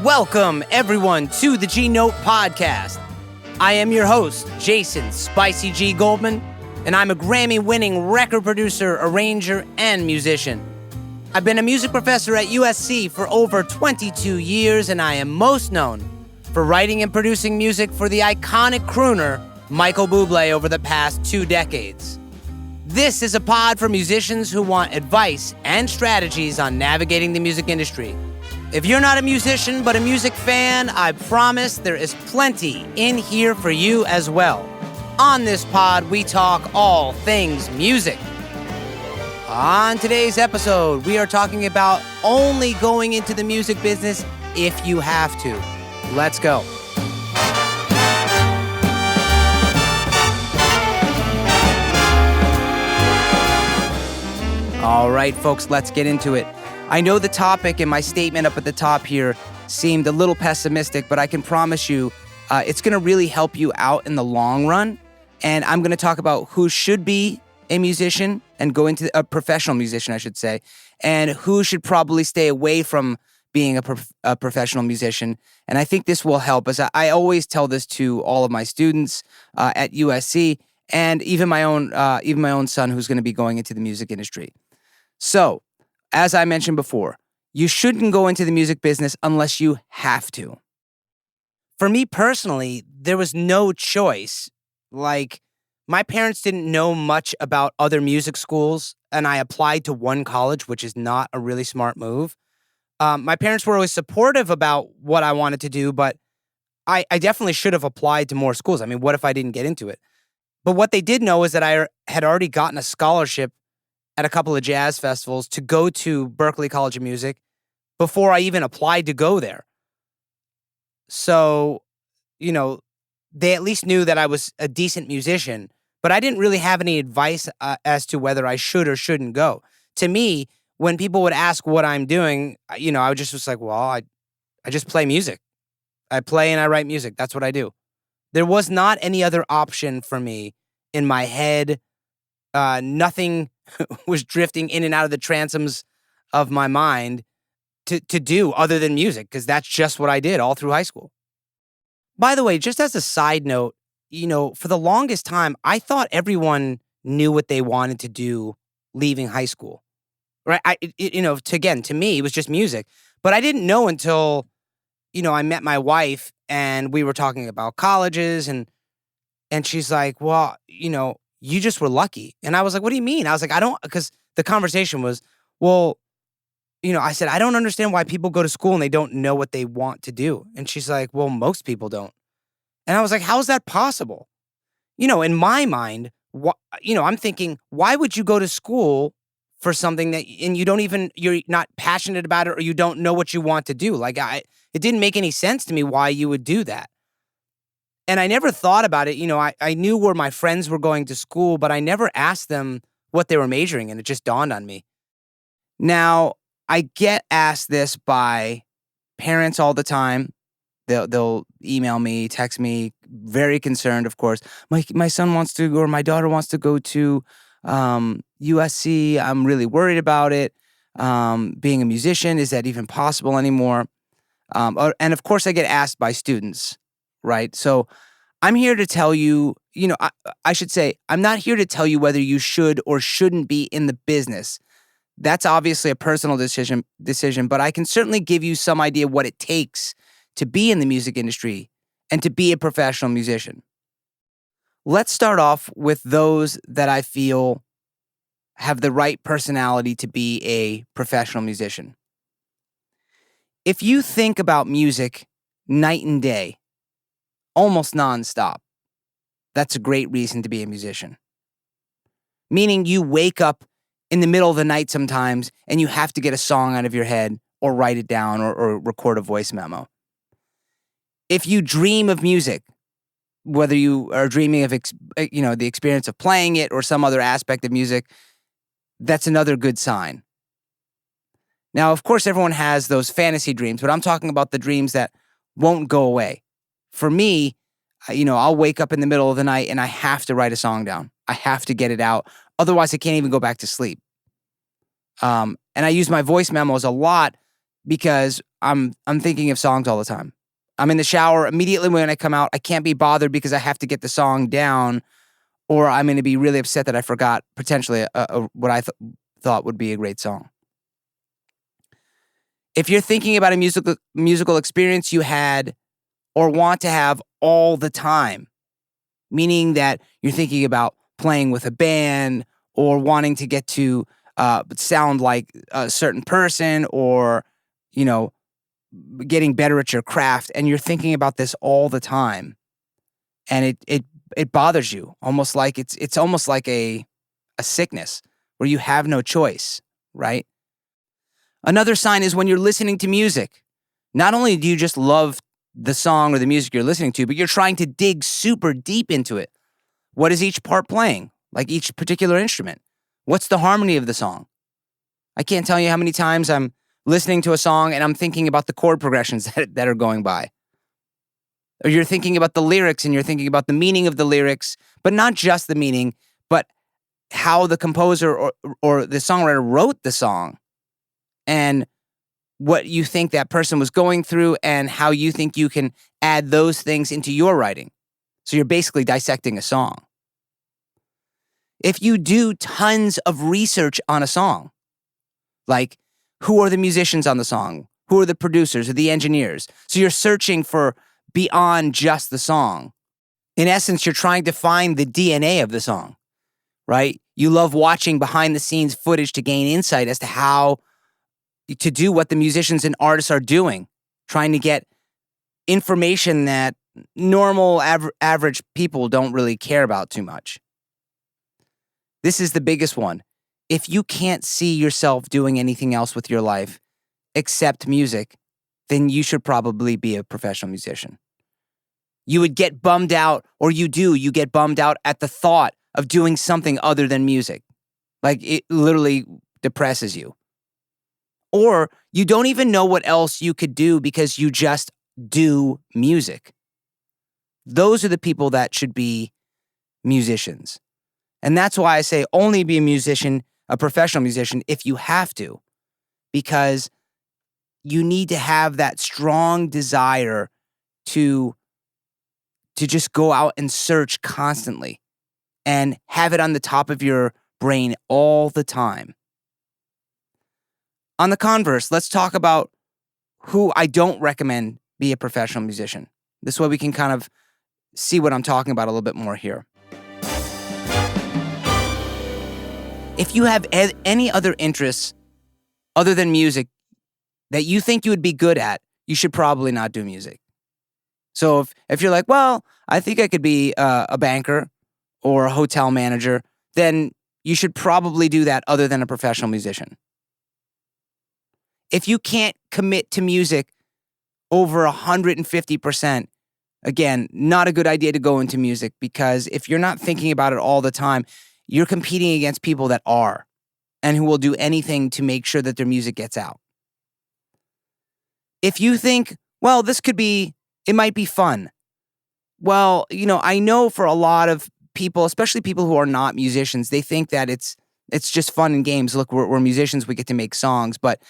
Welcome, everyone, to the G Note Podcast. I am your host, Jason Spicy G. Goldman, and I'm a Grammy-winning record producer, arranger, and musician. I've been a music professor at USC for over 22 years, and I am most known for writing and producing music for the iconic crooner Michael Bublé over the past 2 decades. This is a pod for musicians who want advice and strategies on navigating the music industry. If you're not a musician but a music fan, I promise there is plenty in here for you as well. On this pod, we talk all things music. On today's episode, we are talking about only going into the music business if you have to. Let's go. All right, folks, let's get into it. I know the topic and my statement up at the top here seemed a little pessimistic, but I can promise you it's going to really help you out in the long run. And I'm going to talk about who should be a musician and go into a professional musician, I should say, and who should probably stay away from being a professional musician. And I think this will help, as I always tell this to all of my students at USC and even my own son who's going to be going into the music industry. So, as I mentioned before, you shouldn't go into the music business unless you have to. For me personally, there was no choice. Like, my parents didn't know much about other music schools, and I applied to one college, which is not a really smart move. My parents were always supportive about what I wanted to do, but I definitely should have applied to more schools. I mean, what if I didn't get into it? But what they did know is that I had already gotten a scholarship at a couple of jazz festivals to go to Berklee College of Music before I even applied to go there. So, they at least knew that I was a decent musician, but I didn't really have any advice as to whether I should or shouldn't go. To me, when people would ask what I'm doing, I was like, well, I just play music. I play and I write music. That's what I do. There was not any other option for me in my head. Nothing was drifting in and out of the transoms of my mind to do other than music, because that's just what I did all through high school. By the way, just as a side note, for the longest time, I thought everyone knew what they wanted to do leaving high school, right? To me, it was just music. But I didn't know until, I met my wife and we were talking about colleges and she's like, well, you just were lucky. And I was like, what do you mean? I was like, because the conversation was, well, I said, I don't understand why people go to school and they don't know what they want to do. And she's like, well, most people don't. And I was like, how is that possible? In my mind, I'm thinking, why would you go to school for something that, and you're not passionate about it, or you don't know what you want to do? Like, it didn't make any sense to me why you would do that. And I never thought about it. I knew where my friends were going to school, but I never asked them what they were majoring in. It just dawned on me. Now, I get asked this by parents all the time. They'll email me, text me, very concerned, of course. My son wants to go, or my daughter wants to go to USC. I'm really worried about it. Being a musician, is that even possible anymore? And of course, I get asked by students. Right. So I'm here to tell you, I should say, I'm not here to tell you whether you should or shouldn't be in the business. That's obviously a personal decision, but I can certainly give you some idea what it takes to be in the music industry and to be a professional musician. Let's start off with those that I feel have the right personality to be a professional musician. If you think about music night and day, almost nonstop, that's a great reason to be a musician. Meaning you wake up in the middle of the night sometimes and you have to get a song out of your head or write it down or record a voice memo. If you dream of music, whether you are dreaming of the experience of playing it or some other aspect of music, that's another good sign. Now, of course, everyone has those fantasy dreams, but I'm talking about the dreams that won't go away. For me, I'll wake up in the middle of the night and I have to write a song down. I have to get it out. Otherwise, I can't even go back to sleep. And I use my voice memos a lot because I'm thinking of songs all the time. I'm in the shower immediately when I come out. I can't be bothered because I have to get the song down, or I'm going to be really upset that I forgot potentially what I thought would be a great song. If you're thinking about a musical experience you had or want to have all the time, meaning that you're thinking about playing with a band or wanting to get to sound like a certain person, or, you know, getting better at your craft, and you're thinking about this all the time, and it bothers you, almost like it's almost like a sickness where you have no choice, right? Another sign is when you're listening to music. Not only do you just love the song or the music you're listening to, but you're trying to dig super deep into it. What is each part playing? Like each particular instrument? What's the harmony of the song? I can't tell you how many times I'm listening to a song and I'm thinking about the chord progressions that are going by. Or you're thinking about the lyrics and you're thinking about the meaning of the lyrics, but not just the meaning, but how the composer or the songwriter wrote the song, and what you think that person was going through, and how you think you can add those things into your writing. So you're basically dissecting a song. If you do tons of research on a song, like who are the musicians on the song? Who are the producers or the engineers? So you're searching for beyond just the song. In essence, you're trying to find the DNA of the song, right? You love watching behind the scenes footage to gain insight as to how to do what the musicians and artists are doing, trying to get information that normal average people don't really care about too much. This is the biggest one. If you can't see yourself doing anything else with your life except music, then you should probably be a professional musician. You would get bummed out, or you get bummed out at the thought of doing something other than music. Like, it literally depresses you. Or you don't even know what else you could do because you just do music. Those are the people that should be musicians. And that's why I say only be a musician, a professional musician, if you have to, because you need to have that strong desire to just go out and search constantly and have it on the top of your brain all the time. On the converse, let's talk about who I don't recommend be a professional musician. This way we can kind of see what I'm talking about a little bit more here. If you have any other interests other than music that you think you would be good at, you should probably not do music. So if you're like, well, I think I could be a banker or a hotel manager, then you should probably do that other than a professional musician. If you can't commit to music over 150%, again, not a good idea to go into music, because if you're not thinking about it all the time, you're competing against people that are and who will do anything to make sure that their music gets out. If you think, well, it might be fun. Well, I know for a lot of people, especially people who are not musicians, they think that it's just fun and games. Look, we're musicians, we get to make songs. But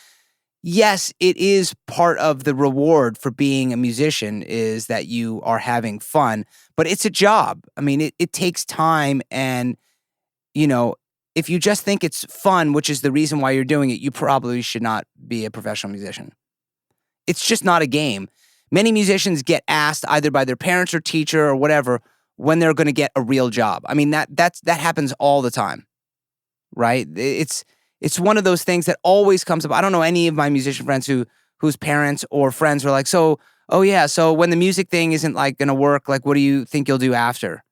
yes, it is part of the reward for being a musician is that you are having fun, but it's a job. I mean, it takes time, and, if you just think it's fun, which is the reason why you're doing it, you probably should not be a professional musician. It's just not a game. Many musicians get asked either by their parents or teacher or whatever when they're going to get a real job. I mean, that happens all the time, right? It's one of those things that always comes up. I don't know any of my musician friends whose parents or friends were like, so when the music thing isn't like going to work, like, what do you think you'll do after?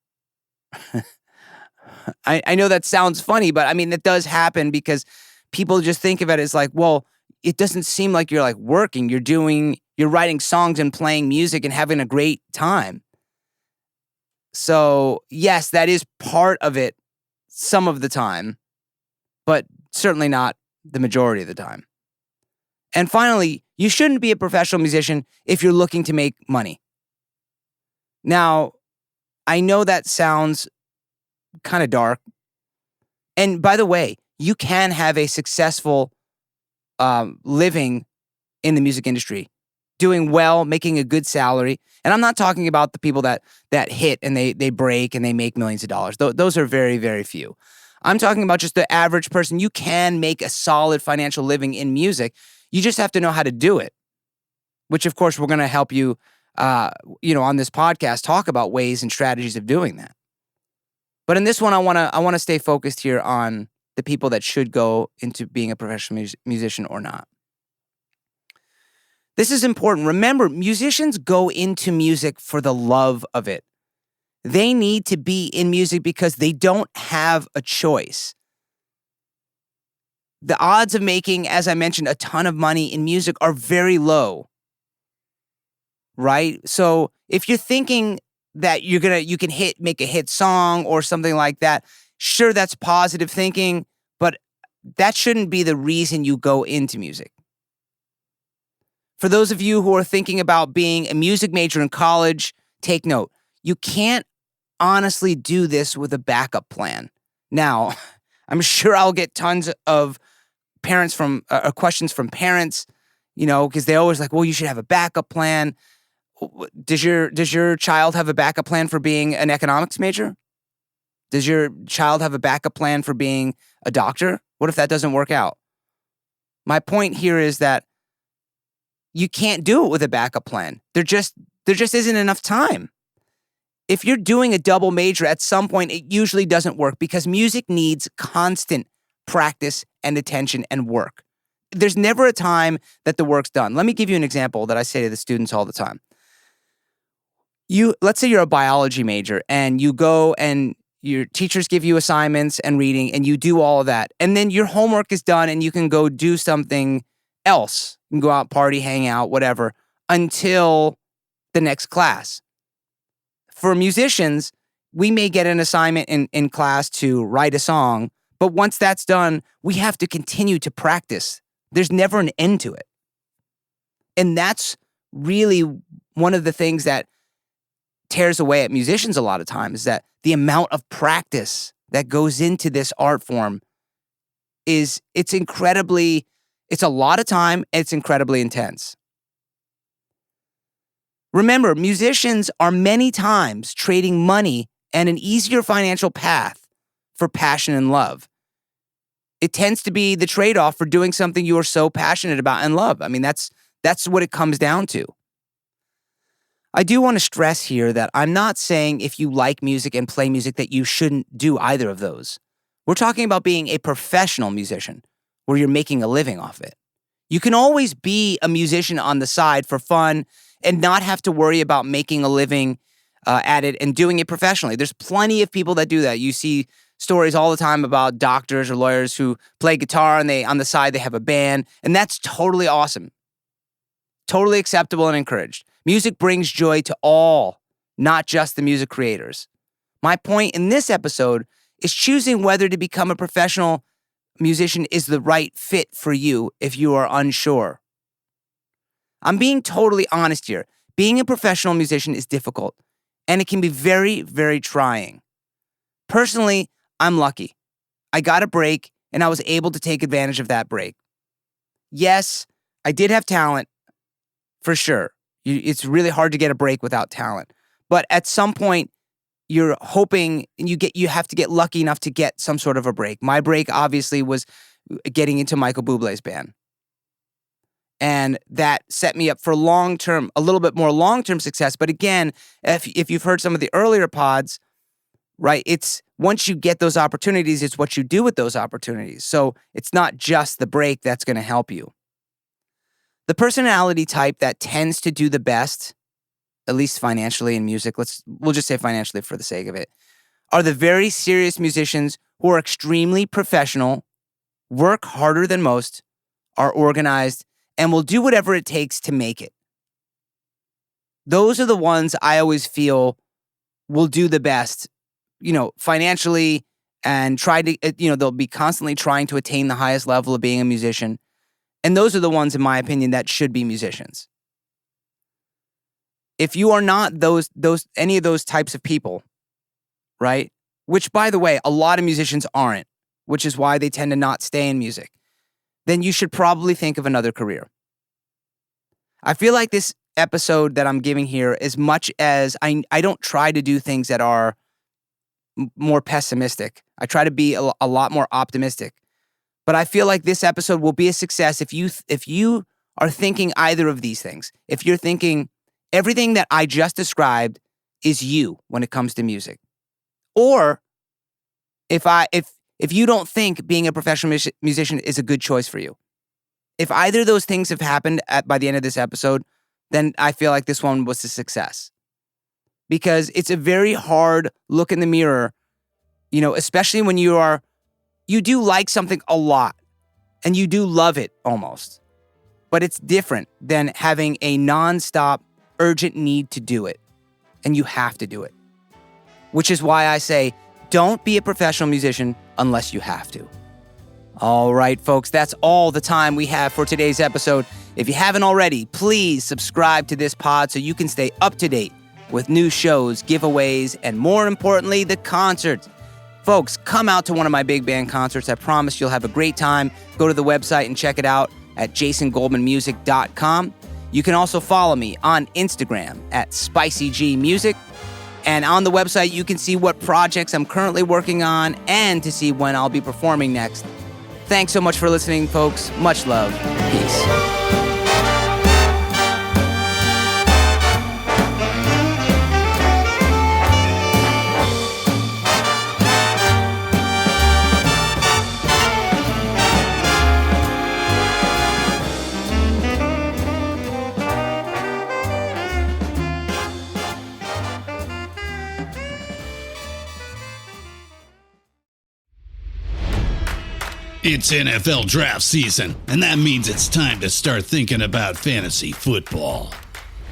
I know that sounds funny, but I mean, it does happen because people just think of it as like, well, it doesn't seem like you're like working. You're writing songs and playing music and having a great time. So yes, that is part of it some of the time, but certainly not the majority of the time. And finally, you shouldn't be a professional musician if you're looking to make money. Now, I know that sounds kind of dark. And by the way, you can have a successful living in the music industry, doing well, making a good salary. And I'm not talking about the people that hit and they break and they make millions of dollars. Those are very, very few. I'm talking about just the average person. You can make a solid financial living in music. You just have to know how to do it, which of course we're going to help you, on this podcast, talk about ways and strategies of doing that. But in this one, I want to stay focused here on the people that should go into being a professional musician or not. This is important. Remember, musicians go into music for the love of it. They need to be in music because they don't have a choice. The odds of making, as I mentioned, a ton of money in music are very low, right? So if you're thinking that you can make a hit song or something like that, sure, that's positive thinking, but that shouldn't be the reason you go into music. For those of you who are thinking about being a music major in college, take note. You can't honestly do this with a backup plan. Now, I'm sure I'll get tons of questions from parents, because they always like, well, you should have a backup plan. Does your child have a backup plan for being an economics major? Does your child have a backup plan for being a doctor? What if that doesn't work out? My point here is that you can't do it with a backup plan. There just isn't enough time. If you're doing a double major, at some point it usually doesn't work because music needs constant practice and attention and work. There's never a time that the work's done. Let me give you an example that I say to the students all the time. Let's say you're a biology major and you go and your teachers give you assignments and reading and you do all of that. And then your homework is done and you can go do something else. You can go out, party, hang out, whatever, until the next class. For musicians, we may get an assignment in class to write a song, but once that's done, we have to continue to practice. There's never an end to it. And that's really one of the things that tears away at musicians a lot of times, is that the amount of practice that goes into this art form it's a lot of time, and it's incredibly intense. Remember, musicians are many times trading money and an easier financial path for passion and love. It tends to be the trade-off for doing something you are so passionate about and love. I mean, that's what it comes down to. I do want to stress here that I'm not saying if you like music and play music that you shouldn't do either of those. We're talking about being a professional musician where you're making a living off it. You can always be a musician on the side for fun and not have to worry about making a living at it and doing it professionally. There's plenty of people that do that. You see stories all the time about doctors or lawyers who play guitar and on the side they have a band, and that's totally awesome. Totally acceptable and encouraged. Music brings joy to all, not just the music creators. My point in this episode is choosing whether to become a professional musician is the right fit for you if you are unsure. I'm being totally honest here. Being a professional musician is difficult, and it can be very, very trying. Personally, I'm lucky. I got a break, and I was able to take advantage of that break. Yes, I did have talent, for sure. It's really hard to get a break without talent. But at some point, you're hoping, and you have to get lucky enough to get some sort of a break. My break, obviously, was getting into Michael Bublé's band. And that set me up for a little bit more long-term success. But again, if you've heard some of the earlier pods, right, it's once you get those opportunities, it's what you do with those opportunities. So it's not just the break that's going to help you. The personality type that tends to do the best, at least financially in music, we'll just say financially for the sake of it, are the very serious musicians who are extremely professional, work harder than most, are organized, and will do whatever it takes to make it. Those are the ones I always feel will do the best, financially, and they'll be constantly trying to attain the highest level of being a musician. And those are the ones, in my opinion, that should be musicians. If you are not any of those types of people, right? Which, by the way, a lot of musicians aren't, which is why they tend to not stay in music, then you should probably think of another career. I feel like this episode that I'm giving here, as much as I don't try to do things that are more pessimistic. I try to be a lot more optimistic. But I feel like this episode will be a success if you are thinking either of these things. If you're thinking everything that I just described is you when it comes to music. Or if you don't think being a professional musician is a good choice for you. If either of those things have happened by the end of this episode, then I feel like this one was a success. Because it's a very hard look in the mirror, especially when you do like something a lot and you do love it almost. But it's different than having a nonstop urgent need to do it. And you have to do it. Which is why I say, don't be a professional musician unless you have to. All right, folks, that's all the time we have for today's episode. If you haven't already, please subscribe to this pod so you can stay up to date with new shows, giveaways, and more importantly, the concerts. Folks, come out to one of my big band concerts. I promise you'll have a great time. Go to the website and check it out at jasongoldmanmusic.com. You can also follow me on Instagram at SpicyGMusic. And on the website, you can see what projects I'm currently working on and to see when I'll be performing next. Thanks so much for listening, folks. Much love. Peace. It's NFL draft season, and that means it's time to start thinking about fantasy football.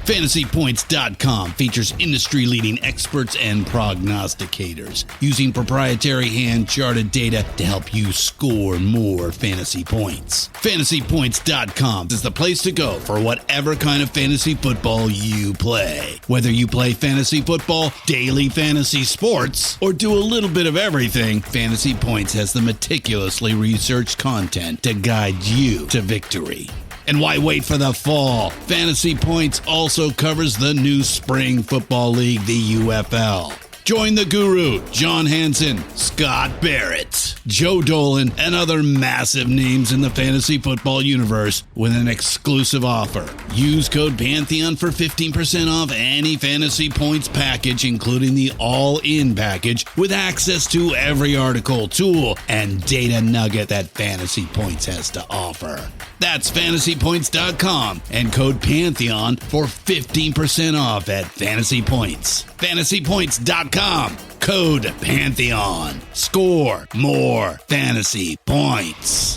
FantasyPoints.com features industry-leading experts and prognosticators using proprietary hand-charted data to help you score more fantasy points. FantasyPoints.com is the place to go for whatever kind of fantasy football you play. Whether you play fantasy football, daily fantasy sports, or do a little bit of everything, Fantasy Points has the meticulously researched content to guide you to victory. And why wait for the fall? Fantasy Points also covers the new spring football league, the UFL. Join the guru, John Hansen, Scott Barrett, Joe Dolan, and other massive names in the fantasy football universe with an exclusive offer. Use code Pantheon for 15% off any Fantasy Points package, including the all-in package, with access to every article, tool, and data nugget that Fantasy Points has to offer. That's FantasyPoints.com and code Pantheon for 15% off at Fantasy Points. FantasyPoints.com, code Pantheon. Score more fantasy points.